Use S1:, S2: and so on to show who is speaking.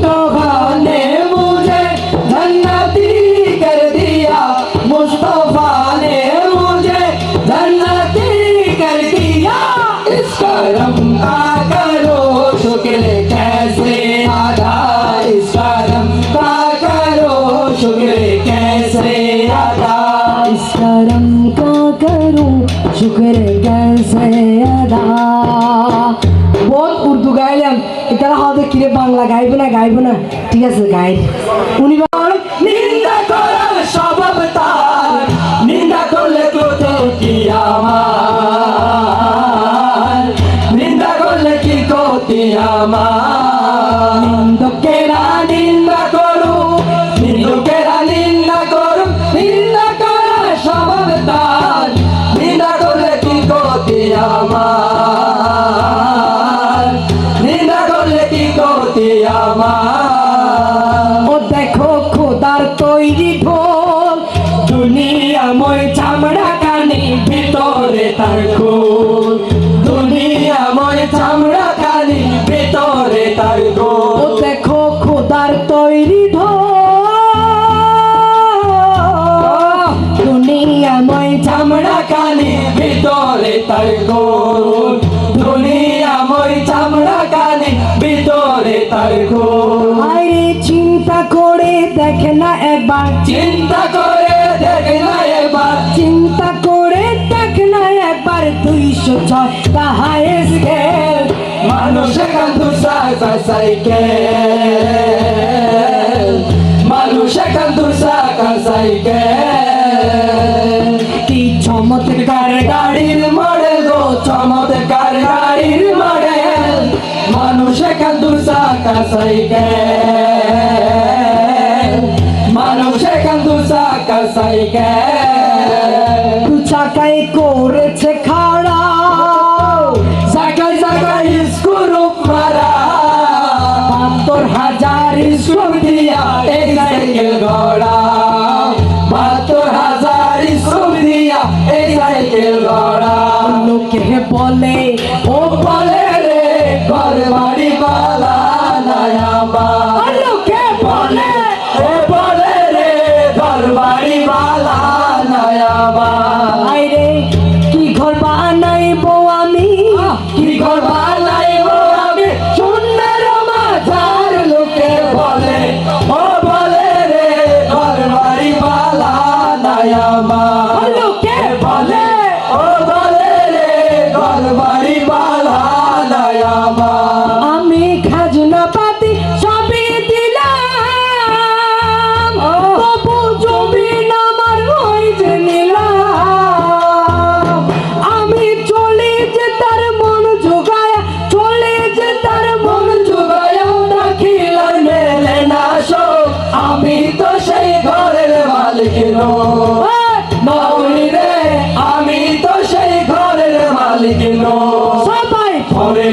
S1: मुस्तफा ने मुझे जन्नती कर दिया, मुस्तफा ने मुझे जन्नती कर दिया। इस करम का करो शुक्र कैसे अदा, इस करम का करो शुक्र कैसे अदा, इस करम का करो शुक्र कैसे अदा। बहुत उर्दू गाইলাম, এটা হবে কি রে বাংলা গাইবো না, ঠিক আছে গাই। উনি নিন্দা করার স্বভাব তার, নিন্দা করলে তো কি আমার, নিন্দা করলে কি ক্ষতি আমার। নিন্দকেরা নিন্দা করুক, নিন্দকেরা নিন্দা করুক, নিন্দা করার স্বভাব তার, নিন্দা করলে কি ক্ষতি আমার, নিন্দা করলে কি ক্ষতি আমার। ও দেখো খোদার তৈরি ঢোল, দুনিয়াময় চামড়া কানি ভিতরে তার খোল, দুনিয়াময় চামড়া কানি ভিতরে তার খোল। ও দেখো খোদার তৈরি ঢোল, দুনিয়াময় চামড়া কানি ভিতরে তার খোল, দুনিয়াময় চামড়া কানি ভিতরে তার খোল। আরে চিন্তা করে দেখে না একবার, চিন্তা করে দেখে না একবার, চিন্তা করে দেখে না একবার, 206 তা হাইয়েস্ট স্কেল। মানুষ এখন সাইকেল, মানুষ এখন সাইকেল। কি চমৎকার গাড়ির মডেল গো, চমৎকার গাড়ির মডেল, মানুষ এখন সাইকেল, মানুষ এখন সাইকেল। দু চাকায় করেছে খাড়া, জায়গায় জায়গায় স্ক্রু মারা, ৭২,০০০ স্ক্রু দিয়া এই সাইকেল গড়া, ৭২,০০০ স্ক্রু দিয়া এই সাইকেল গড়া। লোকে বলে ও বলে রে ঘর বাড়ি বালা নায়াবা, লোকে বলে ও বলে রে ঘর বাড়ি বালা নায়াবা। আইরে কি ঘর বানাইবো আমি, কি ঘর বানাইবো আমি, শূন্যের মাঝার লোকে বলে ও বলে রে ঘর বাড়ি বালা নায়াবা, লোকে বলে ও বলে রে ঘর বাড়ি বালা নায়াবা। আমি খাজনা পাতি সবই দিলাম, তবু জমিন আমার হইতে নিলাম। আমি চলে যে তার মন জোগায়া, চলে যে তার মন জোগায়া, দাখিলার মেলে না শোক, আমি তো সেই ঘরের মালিক নই রে, আমি তো সেই ঘরের মালিক নই। সবাই ঘরে